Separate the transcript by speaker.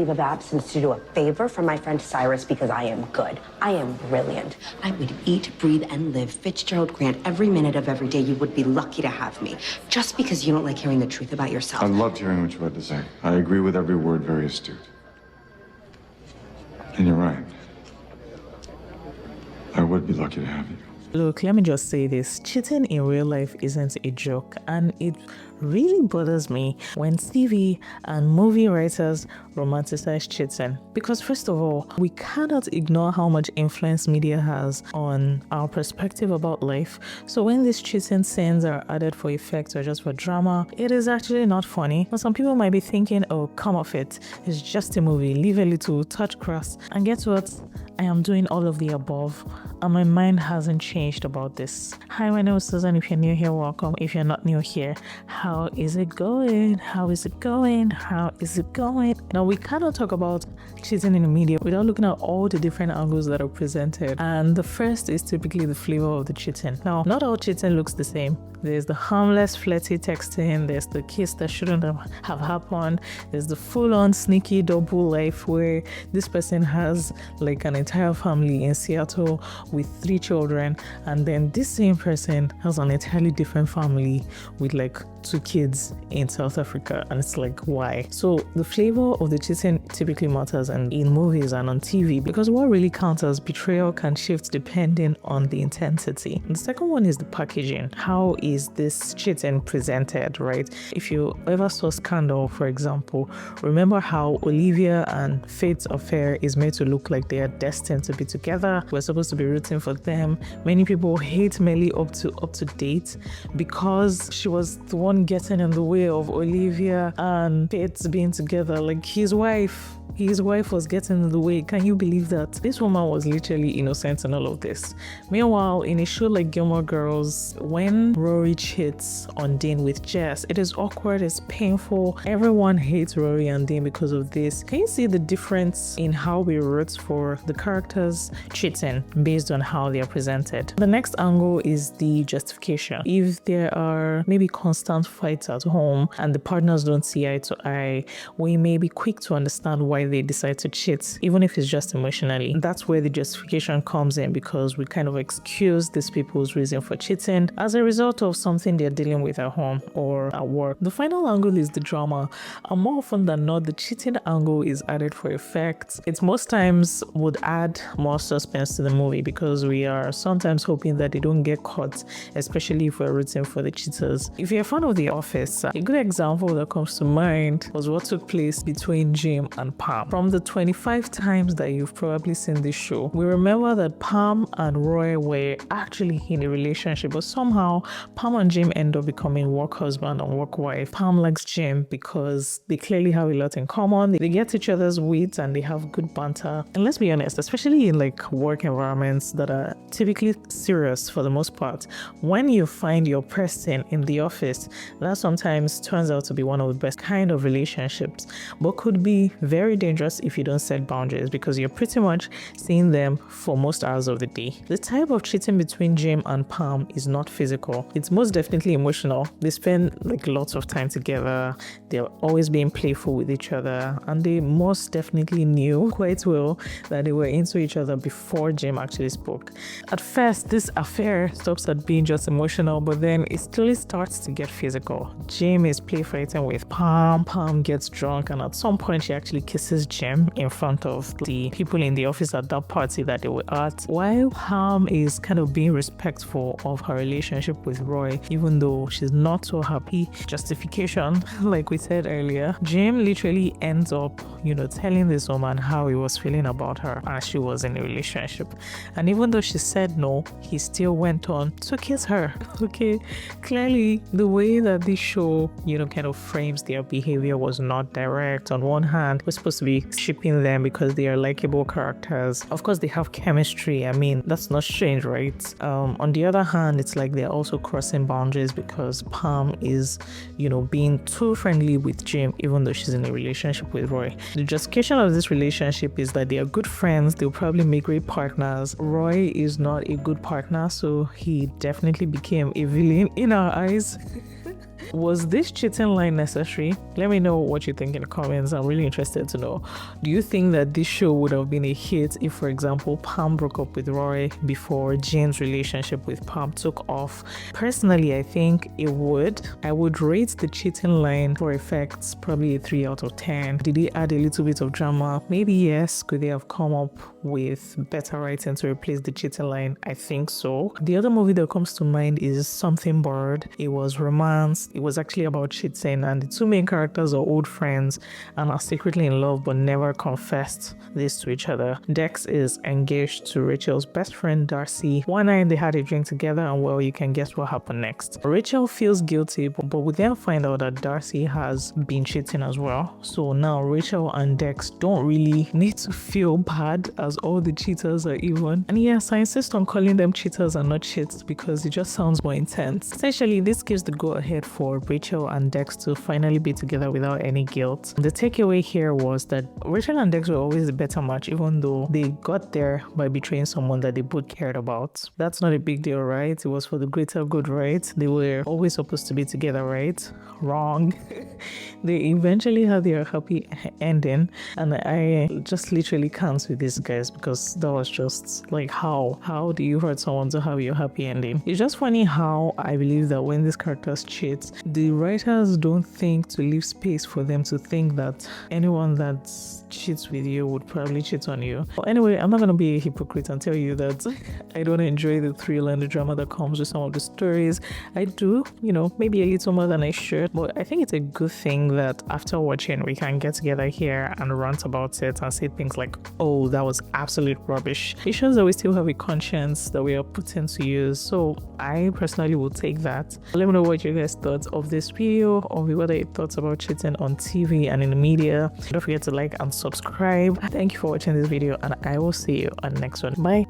Speaker 1: leave of absence to do a favor for my friend Cyrus because I am good. I am brilliant. I would eat, breathe, and live Fitzgerald Grant every minute of every day. You would be lucky to have me. Just because you don't like hearing the truth about yourself.
Speaker 2: I loved hearing what you had to say. I agree with every word, very astute. And you're right. I would be lucky to have you.
Speaker 3: Look, let me just say this. Cheating in real life isn't a joke, and it really bothers me when TV and movie writers romanticize cheating. Because first of all, we cannot ignore how much influence media has on our perspective about life. So when these cheating scenes are added for effect or just for drama, it is actually not funny. But some people might be thinking, oh, come off it. It's just a movie. Leave a little, touch grass. And guess what? I am doing all of the above, and my mind hasn't changed about this. Hi, my name is Susan. If you're new here, welcome. If you're not new here, how is it going? How is it going? How is it going? Now, we cannot talk about cheating in the media without looking at all the different angles that are presented. And the first is typically the flavor of the cheating. Now, not all cheating looks the same. There's the harmless, flirty texting. There's the kiss that shouldn't have happened. There's the full-on sneaky double life where this person has like an entire family in Seattle with 3 children, and then this same person has an entirely different family with like 2 kids in South Africa, and it's like, why? So the flavor of the cheating typically matters and in movies and on TV, because what really counts as betrayal can shift depending on the intensity. The second one is the packaging. How is this cheating presented, right? If you ever saw Scandal, for example, remember how Olivia and Faith's affair is made to look like they are destined to be together. We're supposed to be rooting for them. Many people hate Melly up to date because she was the one getting in the way of Olivia and Faith being together. Like his wife was getting in the way. Can you believe that? This woman was literally innocent in all of this. Meanwhile, in a show like Gilmore Girls, when Rory cheats on Dean with Jess, it is awkward, it's painful. Everyone hates Rory and Dean because of this. Can you see the difference in how we root for the characters cheating based on how they are presented? The next angle is the justification. If there are maybe constant fights at home and the partners don't see eye to eye, we may be quick to understand why they decide to cheat, even if it's just emotionally. That's where the justification comes in, because we kind of excuse these people's reason for cheating as a result of something they're dealing with at home or at work. The final angle is the drama, and more often than not, the cheating angle is added for effect. It most times would add more suspense to the movie because we are sometimes hoping that they don't get caught, especially if we're rooting for the cheaters. If you're a fan of The Office, a good example that comes to mind was what took place between Jim and Pam. From the 25 times that you've probably seen this show, we remember that Pam and Roy were actually in a relationship, but somehow Pam and Jim end up becoming work husband and work wife. Pam likes Jim because they clearly have a lot in common. They get each other's wit and they have good banter. And let's be honest, especially in like work environments that are typically serious for the most part, when you find your person in the office, that sometimes turns out to be one of the best kind of relationships, but could be very dangerous if you don't set boundaries, because you're pretty much seeing them for most hours of the day. The type of cheating between Jim and Pam is not physical. It's most definitely emotional. They spend like lots of time together. They're always being playful with each other, and they most definitely knew quite well that they were into each other before Jim actually spoke. At first, this affair stops at being just emotional, but then it slowly starts to get physical. Jim is play fighting with Pam. Pam gets drunk, and at some point she actually kisses Jim in front of the people in the office at that party that they were at, while Pam is kind of being respectful of her relationship with Roy, even though she's not so happy. Justification, like we said earlier, Jim literally ends up, telling this woman how he was feeling about her as she was in a relationship. And even though she said no, he still went on to kiss her. Okay, clearly the way that this show, kind of frames their behavior was not direct. On one hand, we're supposed to be shipping them because they are likable characters. Of course, they have chemistry. I mean, that's not strange, right? On the other hand, it's like they're also crossing boundaries because Pam is, being too friendly with Jim, even though she's in a relationship with Roy. The justification of this relationship is that they are good friends. They'll probably make great partners. Roy is not a good partner, so he definitely became a villain in our eyes. Was this cheating line necessary? Let me know what you think in the comments. I'm really interested to know. Do you think that this show would have been a hit if, for example, Pam broke up with Roy before Jane's relationship with Pam took off? Personally, I think it would. I would rate the cheating line for effects probably a 3 out of 10. Did it add a little bit of drama? Maybe yes. Could they have come up with better writing to replace the cheating line? I think so. The other movie that comes to mind is Something Borrowed. It was romance. It was actually about cheating, and the two main characters are old friends and are secretly in love but never confessed this to each other. Dex is engaged to Rachel's best friend Darcy. One night they had a drink together, and well, you can guess what happened next. Rachel feels guilty, but we then find out that Darcy has been cheating as well. So now Rachel and Dex don't really need to feel bad as all the cheaters are even. And yes, I insist on calling them cheaters and not cheats because it just sounds more intense. Essentially, this gives the go-ahead for Rachel and Dex to finally be together without any guilt. The takeaway here was that Rachel and Dex were always the better match, even though they got there by betraying someone that they both cared about. That's not a big deal, right? It was for the greater good, right? They were always supposed to be together, right? Wrong. They eventually had their happy ending, and I just literally can't with these guys because that was just like, how do you hurt someone to have your happy ending? It's just funny how I believe that when these characters cheat, the writers don't think to leave space for them to think that anyone that cheats with you would probably cheat on you. But anyway, I'm not gonna be a hypocrite and tell you that I don't enjoy the thrill and the drama that comes with some of the stories. I do, maybe a little more than I should, but I think it's a good thing that after watching we can get together here and rant about it and say things like, oh, that was absolute rubbish. It shows that we still have a conscience that we are putting to use. So I personally will take that. Let me know what you guys thought of this video, or what are your thoughts about cheating on TV and in the media. Don't forget to like and subscribe. Thank you for watching this video, and I will see you on the next one. Bye.